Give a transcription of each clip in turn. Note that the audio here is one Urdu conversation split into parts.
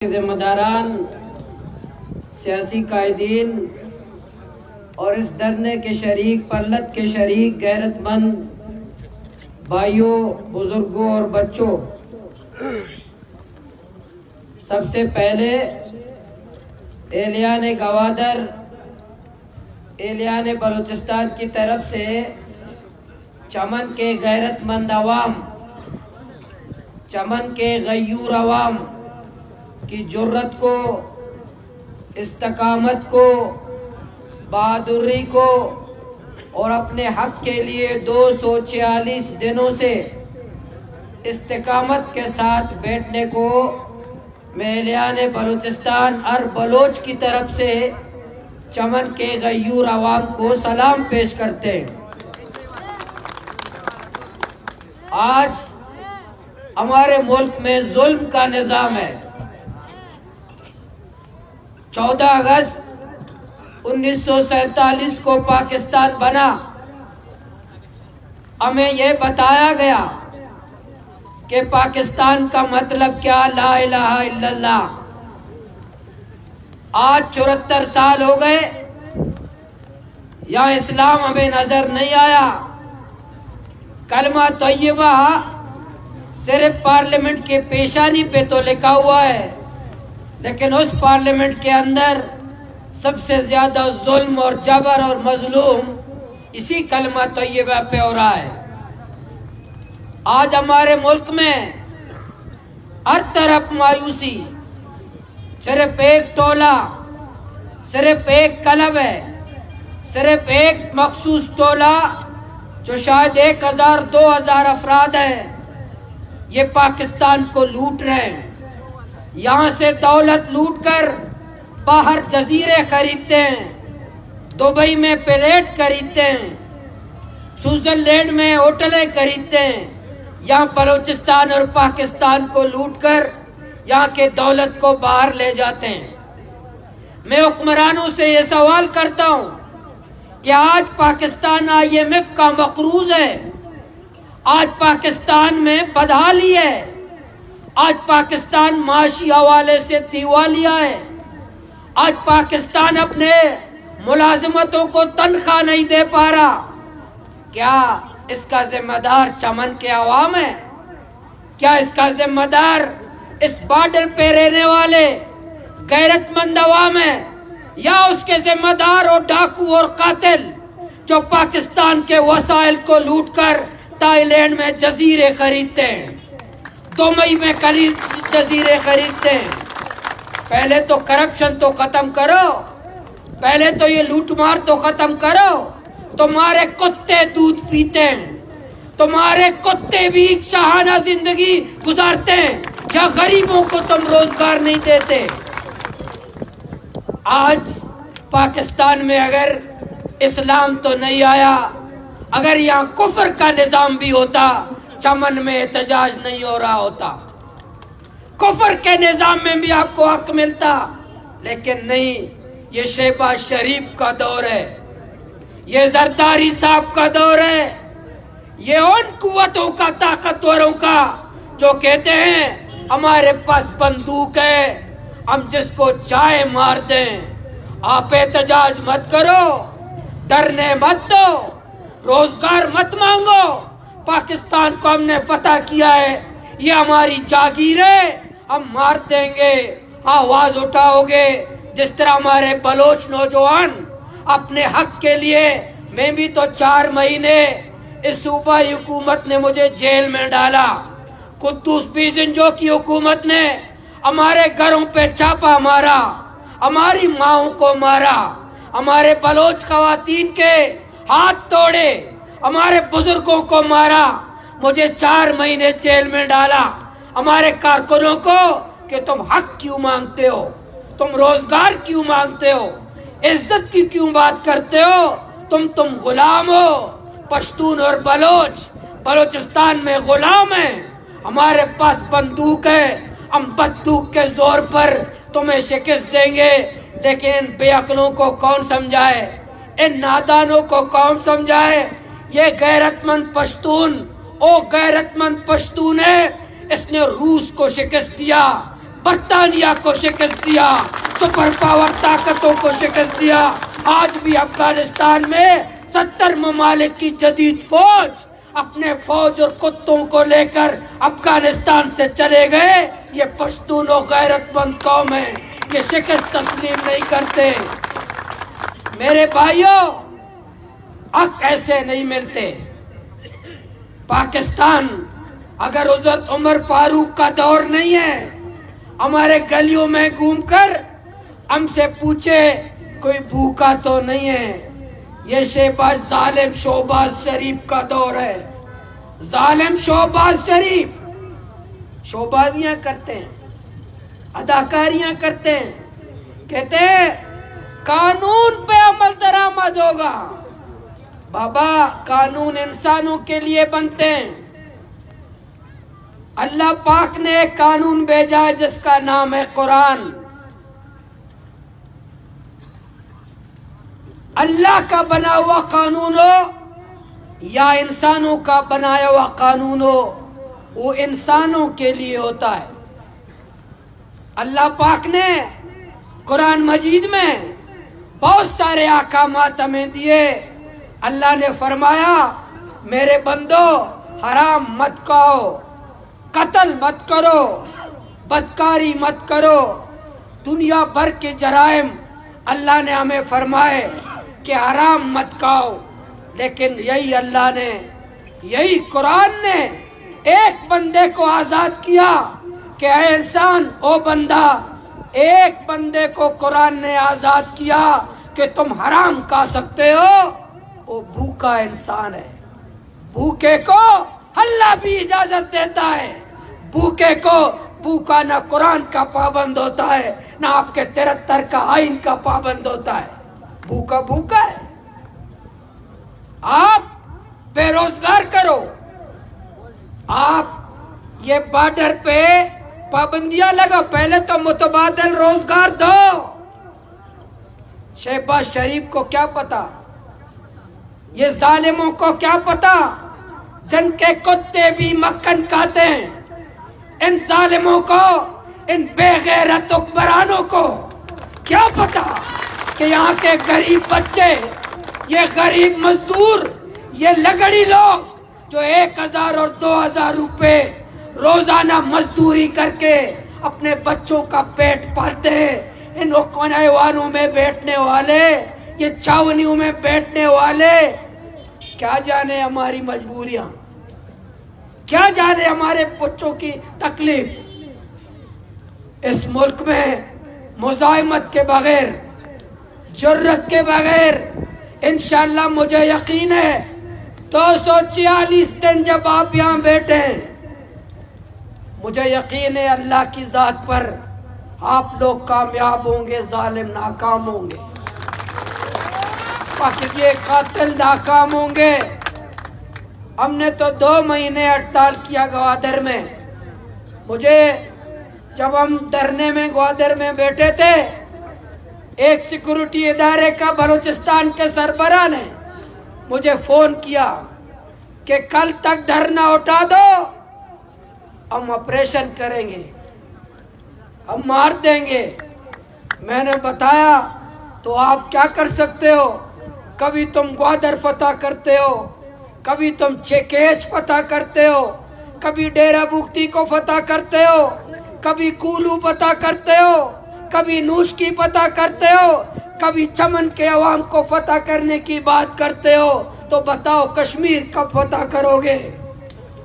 ذمہ داران، سیاسی قائدین اور اس دھرنے کے شریک، پرلت کے شریک، غیرت مند بھائیوں، بزرگوں اور بچوں، سب سے پہلے اہلیان گوادر، اہلیان بلوچستان کی طرف سے چمن کے غیرت مند عوام، چمن کے غیور عوام کی جرت کو، استقامت کو، بہادری کو اور اپنے حق کے لیے 246 دنوں سے استقامت کے ساتھ بیٹھنے کو میں اہلیان بلوچستان اور بلوچ کی طرف سے چمن کے غیور عوام کو سلام پیش کرتے ہیں۔ آج ہمارے ملک میں ظلم کا نظام ہے۔ 14 اگست 1947 کو پاکستان بنا، ہمیں یہ بتایا گیا کہ پاکستان کا مطلب کیا، لا الہ الا اللہ۔ آج 74 سال ہو گئے، یہاں اسلام ہمیں نظر نہیں آیا۔ کلمہ طیبہ صرف پارلیمنٹ کے پیشانی پہ تو لکھا ہوا ہے، لیکن اس پارلیمنٹ کے اندر سب سے زیادہ ظلم اور جبر اور مظلوم اسی کلمہ طیبہ پہ ہو رہا ہے۔ آج ہمارے ملک میں ہر طرف مایوسی، صرف ایک ٹولہ، صرف ایک کلب ہے، صرف ایک مخصوص ٹولہ جو شاید 1000-2000 افراد ہیں، یہ پاکستان کو لوٹ رہے ہیں۔ یہاں سے دولت لوٹ کر باہر جزیرے خریدتے ہیں، دبئی میں پلیٹ خریدتے ہیں، سوئٹزرلینڈ میں ہوٹلیں خریدتے ہیں، یہاں بلوچستان اور پاکستان کو لوٹ کر یہاں کے دولت کو باہر لے جاتے ہیں۔ میں حکمرانوں سے یہ سوال کرتا ہوں کہ آج پاکستان IMF کا مقروض ہے، آج پاکستان میں بدحالی ہے، آج پاکستان معاشی حوالے سے دیوالیہ ہے، آج پاکستان اپنے ملازمتوں کو تنخواہ نہیں دے پا رہا۔ کیا اس کا ذمہ دار چمن کے عوام ہے؟ کیا اس کا ذمہ دار اس بارڈر پہ رہنے والے غیرت مند عوام ہے، یا اس کے ذمہ دار اور ڈاکو اور قاتل جو پاکستان کے وسائل کو لوٹ کر تائی لینڈ میں جزیرے خریدتے ہیں، دبئی میں جزیرے خریدتے ہیں؟ پہلے تو کرپشن تو ختم کرو، پہلے تو یہ لوٹ مار تو ختم کرو۔ تمہارے کتے دودھ پیتے ہیں، تمہارے کتے بھی شاہانہ زندگی گزارتے ہیں، یا غریبوں کو تم روزگار نہیں دیتے۔ آج پاکستان میں اگر اسلام تو نہیں آیا، اگر یہاں کفر کا نظام بھی ہوتا، چمن میں احتجاج نہیں ہو رہا ہوتا، کفر کے نظام میں بھی آپ کو حق ملتا، لیکن نہیں۔ یہ شہباز شریف کا دور ہے، یہ زرداری صاحب کا دور ہے، یہ ان قوتوں کا، طاقتوروں کا جو کہتے ہیں ہمارے پاس بندوق ہے، ہم جس کو چاہے مار دیں۔ آپ احتجاج مت کرو، ڈرنے مت دو، روزگار مت مانگو۔ پاکستان کو ہم نے فتح کیا ہے، یہ ہماری جاگیر ہے، ہم مار دیں گے۔ آواز اٹھاؤ گے جس طرح ہمارے بلوچ نوجوان اپنے حق کے لیے۔ میں بھی تو 4 مہینے اس صوبائی حکومت نے مجھے جیل میں ڈالا، قدوس بیزنجو کی حکومت نے ہمارے گھروں پہ چھاپا مارا، ہماری ماؤں کو مارا، ہمارے بلوچ خواتین کے ہاتھ توڑے، ہمارے بزرگوں کو مارا، مجھے 4 مہینے جیل میں ڈالا۔ ہمارے کارکنوں کو کہ تم حق کیوں مانگتے ہو، تم روزگار کیوں مانگتے ہو، عزت کی کیوں بات کرتے ہو، تم غلام ہو۔ پشتون اور بلوچ بلوچستان میں غلام ہیں، ہمارے پاس بندوق ہے، ہم بندوق کے زور پر تمہیں شکست دیں گے۔ لیکن ان بے عقلوں کو کون سمجھائے، ان نادانوں کو کون سمجھائے؟ یہ غیرت مند پشتون، او غیرت مند پشتون ہے، اس نے روس کو شکست دیا، برطانیہ کو شکست دیا، سپر پاور طاقتوں کو شکست دیا۔ آج بھی افغانستان میں 70 ممالک کی جدید فوج اپنے فوج اور کتوں کو لے کر افغانستان سے چلے گئے۔ یہ پشتون و غیرت مند قوم ہے، یہ شکست تسلیم نہیں کرتے۔ میرے بھائیوں، حق ایسے نہیں ملتے۔ پاکستان اگر حضرت عمر فاروق کا دور نہیں ہے، ہمارے گلیوں میں گھوم کر ہم سے پوچھے کوئی بھوکا تو نہیں ہے۔ یہ شہباز ظالم شہباز شریف کا دور ہے۔ ظالم شہباز شریف شہبازیاں کرتے ہیں، اداکاریاں کرتے ہیں، کہتے ہیں قانون پہ عمل درآمد ہوگا۔ بابا، قانون انسانوں کے لیے بنتے ہیں۔ اللہ پاک نے ایک قانون بھیجا ہے جس کا نام ہے قرآن۔ اللہ کا بنا ہوا قانون ہو یا انسانوں کا بنایا ہوا قانون ہو، وہ انسانوں کے لیے ہوتا ہے۔ اللہ پاک نے قرآن مجید میں بہت سارے احکامات ہمیں دیے۔ اللہ نے فرمایا میرے بندو حرام مت کھاؤ، قتل مت کرو، بدکاری مت کرو، دنیا بھر کے جرائم اللہ نے ہمیں فرمائے کہ حرام مت کھاؤ۔ لیکن یہی اللہ نے، یہی قرآن نے ایک بندے کو آزاد کیا کہ اے انسان، او بندہ، ایک بندے کو قرآن نے آزاد کیا کہ تم حرام کھا سکتے ہو، وہ بھوکا انسان ہے۔ بھوکے کو اللہ بھی اجازت دیتا ہے۔ بھوکے کو بھوکا نہ قرآن کا پابند ہوتا ہے، نہ آپ کے 73 کا آئین کا پابند ہوتا ہے۔ بھوکا بھوکا ہے۔ آپ بے روزگار کرو، آپ یہ بارڈر پہ پابندیاں لگا، پہلے تو متبادل روزگار دو۔ شہباز شریف کو کیا پتا، یہ ظالموں کو کیا پتا، جن کے کتے بھی مکھن کھاتے ہیں، ان ظالموں کو، ان بے غیرت حکمرانوں کو کیا پتا کہ یہاں کے غریب بچے، یہ غریب مزدور، یہ لگڑی لوگ جو 1000 اور 2000 روپے روزانہ مزدوری کر کے اپنے بچوں کا پیٹ پالتے ہیں، ان حیوانوں میں بیٹھنے والے، یہ چھاونیوں میں بیٹھنے والے کیا جانے ہماری مجبوریاں، کیا جانے ہمارے بچوں کی تکلیف۔ اس ملک میں مزاحمت کے بغیر، جرت کے بغیر، انشاءاللہ مجھے یقین ہے 246 دن جب آپ یہاں بیٹھے ہیں، مجھے یقین ہے اللہ کی ذات پر آپ لوگ کامیاب ہوں گے، ظالم ناکام ہوں گے، یہ قاتل ناکام ہوں گے۔ ہم نے تو 2 مہینے ہڑتال کیا گوادر میں۔ مجھے جب ہم دھرنے میں گوادر میں بیٹھے تھے، ایک سیکورٹی ادارے کا بلوچستان کے سربراہ نے مجھے فون کیا کہ کل تک دھرنا اٹھا دو، ہم آپریشن کریں گے، ہم مار دیں گے۔ میں نے بتایا تو آپ کیا کر سکتے ہو؟ کبھی تم گوادر فتح کرتے ہو، کبھی تم چیکیچ فتح کرتے ہو، کبھی ڈیرہ بگٹی کو فتح کرتے ہو، کبھی کولو فتح کرتے ہو، کبھی نوشکی فتح کرتے ہو، کبھی چمن کے عوام کو فتح کرنے کی بات کرتے ہو۔ تو بتاؤ کشمیر کب فتح کرو گے؟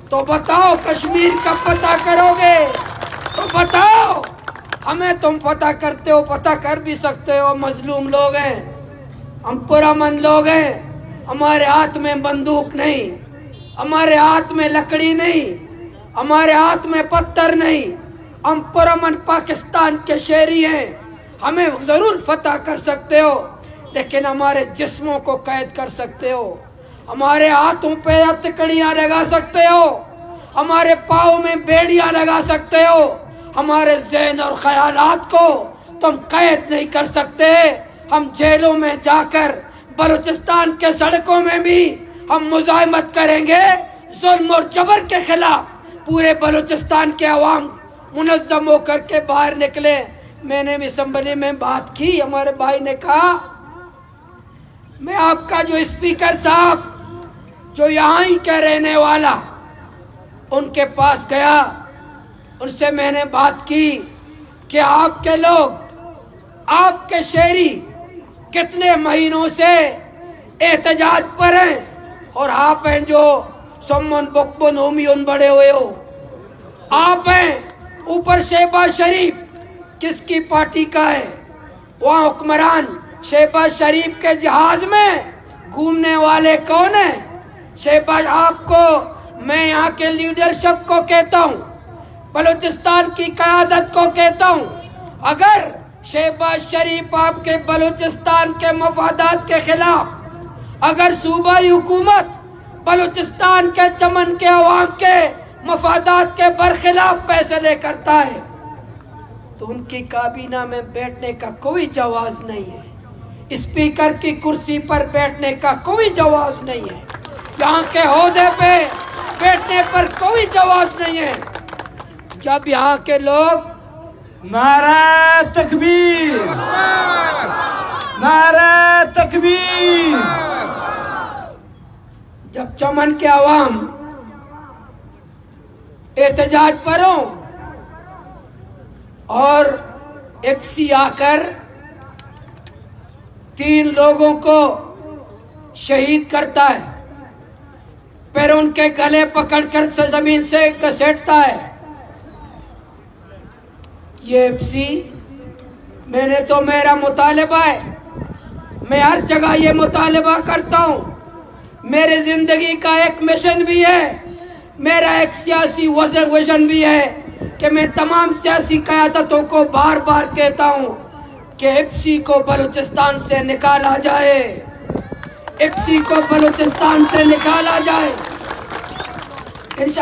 تو بتاؤ کشمیر کب فتح کرو گے؟ تو بتاؤ، ہمیں تم فتح کرتے ہو، فتح کر بھی سکتے ہو، مظلوم لوگ ہیں، ہم پرامن لوگ ہیں، ہمارے ہاتھ میں بندوق نہیں، ہمارے ہاتھ میں لکڑی نہیں، ہمارے ہاتھ میں پتھر نہیں، ہم پرامن پاکستان کے شہری ہیں، ہمیں ضرور فتح کر سکتے ہو، لیکن ہمارے جسموں کو قید کر سکتے ہو، ہمارے ہاتھوں پہ ہتھکڑیاں لگا سکتے ہو، ہمارے پاؤں میں بیڑیاں لگا سکتے ہو، ہمارے ذہن اور خیالات کو تم قید نہیں کر سکتے۔ ہم جیلوں میں جا کر بلوچستان کے سڑکوں میں بھی ہم مزاحمت کریں گے، ظلم اور جبر کے خلاف پورے بلوچستان کے عوام منظم ہو کر کے باہر نکلے. میں نے اسمبلی میں بات کی, ہمارے بھائی نے کہا میں آپ کا جو اسپیکر صاحب جو یہاں ہی کے رہنے والا, ان کے پاس گیا, ان سے میں نے بات کی کہ آپ کے لوگ, آپ کے شہری کتنے مہینوں سے احتجاج پر ہیں, اور آپ ہیں جو سمن بکبن ہومیون بڑے ہوئے ہو. آپ ہیں اوپر شہباز شریف کس کی پارٹی کا ہے, وہاں حکمران شہباز شریف کے جہاز میں گھومنے والے کون ہیں؟ شہباز, آپ کو میں یہاں کے لیڈرشپ کو کہتا ہوں, بلوچستان کی قیادت کو کہتا ہوں, اگر شہباز شریف آپ کے بلوچستان کے مفادات کے خلاف, اگر صوبائی حکومت بلوچستان کے چمن کے عوام کے مفادات کے برخلاف فیصلے کرتا ہے, تو ان کی کابینہ میں بیٹھنے کا کوئی جواز نہیں ہے, اسپیکر کی کرسی پر بیٹھنے کا کوئی جواز نہیں ہے, یہاں کے عہدے پہ بیٹھنے پر کوئی جواز نہیں ہے. جب یہاں کے لوگ نعرہ تکبیر، نعرہ تکبیر، جب چمن کے عوام احتجاج پر ہوں اور ایف سی آ کر 3 لوگوں کو شہید کرتا ہے, پھر ان کے گلے پکڑ کر زمین سے گھسیٹتا ہے, یہ ایف سی, میں نے تو میرا مطالبہ ہے, میں ہر جگہ یہ مطالبہ کرتا ہوں, میرے زندگی کا ایک مشن بھی ہے, میرا ایک سیاسی ویژن بھی ہے کہ میں تمام سیاسی قیادتوں کو بار بار کہتا ہوں کہ ایف سی کو بلوچستان سے نکالا جائے, ایف سی کو بلوچستان سے نکالا جائے.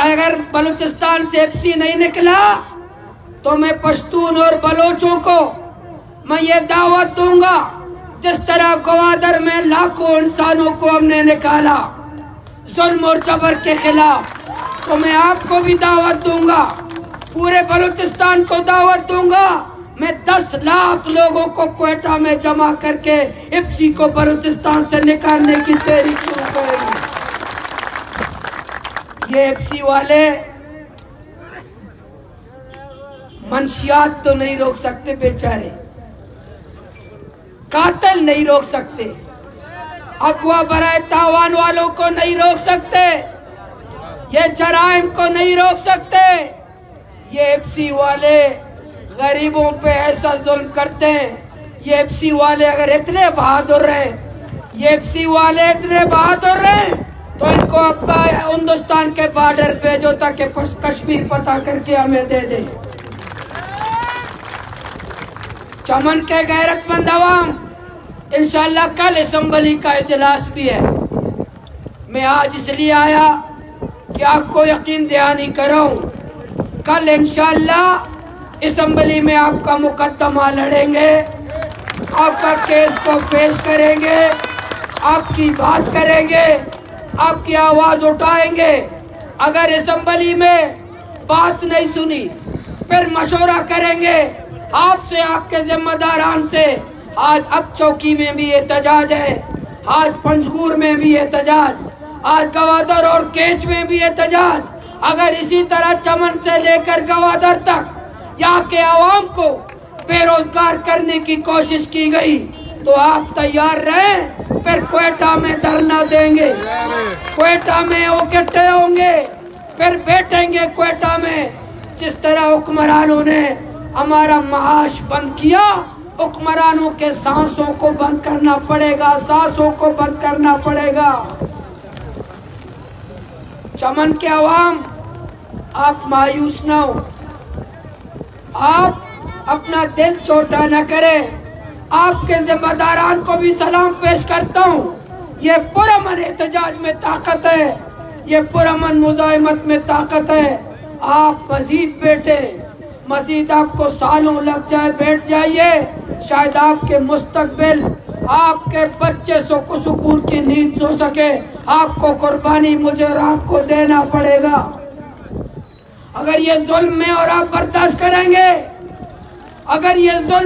اگر بلوچستان سے ایف سی نہیں نکلا تو میں پشتون اور بلوچوں کو میں یہ دعوت دوں گا, جس طرح گوادر میں لاکھوں انسانوں کو ہم نے نکالا ظلم اور جبر کے خلاف, تو میں آپ کو بھی دعوت دوں گا, پورے بلوچستان کو دعوت دوں گا. میں 10 لاکھ لوگوں کو کوئٹہ میں جمع کر کے ایف سی کو بلوچستان سے نکالنے کی تحریک شروع کریں گے. یہ ایف سی والے منشیات تو نہیں روک سکتے, بیچارے قاتل نہیں روک سکتے, اغوا برائے تاوان والوں کو نہیں روک سکتے, یہ جرائم کو نہیں روک سکتے. یہ ایف سی والے غریبوں پہ ایسا ظلم کرتے ہیں. یہ ایف سی والے اگر اتنے بہادر ہیں, یہ ایف سی والے اتنے بہادر ہیں, تو ان کو اپنا ہندوستان کے بارڈر پہ جو تاکہ کشمیر پتہ کر کے ہمیں دے دیں. چمن کے غیرت مند عوام, انشاءاللہ کل اسمبلی کا اجلاس بھی ہے. میں آج اس لیے آیا کہ آپ کو یقین دہانی کروں, کل انشاءاللہ اسمبلی میں آپ کا مقدمہ لڑیں گے, آپ کا کیس کو پیش کریں گے, آپ کی بات کریں گے, آپ کی آواز اٹھائیں گے. اگر اسمبلی میں بات نہیں سنی پھر مشورہ کریں گے آپ سے, آپ کے ذمہ داران سے. آج اب چوکی میں بھی احتجاج ہے, آج پنجگور میں بھی احتجاج, آج گوادر اور کیچ میں بھی احتجاج. اگر اسی طرح چمن سے لے کر گوادر تک یہاں کے عوام کو بے روزگار کرنے کی کوشش کی گئی تو آپ تیار رہیں, پھر کوئٹہ میں دھرنا دیں گے, کوئٹہ میں اکٹھے ہوں گے, پھر بیٹھیں گے کوئٹہ میں. جس طرح حکمرانوں نے ہمارا معاش بند کیا, حکمرانوں کے سانسوں کو بند کرنا پڑے گا, سانسوں کو بند کرنا پڑے گا. چمن کے عوام, آپ مایوس نہ ہو, آپ اپنا دل چھوٹا نہ کریں. آپ کے ذمہ داران کو بھی سلام پیش کرتا ہوں. یہ پرامن احتجاج میں طاقت ہے, یہ پرامن مزاحمت میں طاقت ہے. آپ مزید بیٹھے, مزید آپ کو سالوں لگ جائے, بیٹھ جائیے. شاید آپ کے مستقبل, آپ کے بچے کو سکون کی نیند سو سکے. آپ کو قربانی مجھے اور آپ کو دینا پڑے گا. اگر یہ ظلم میں اور آپ برداشت کریں گے، اگر یہ ظلم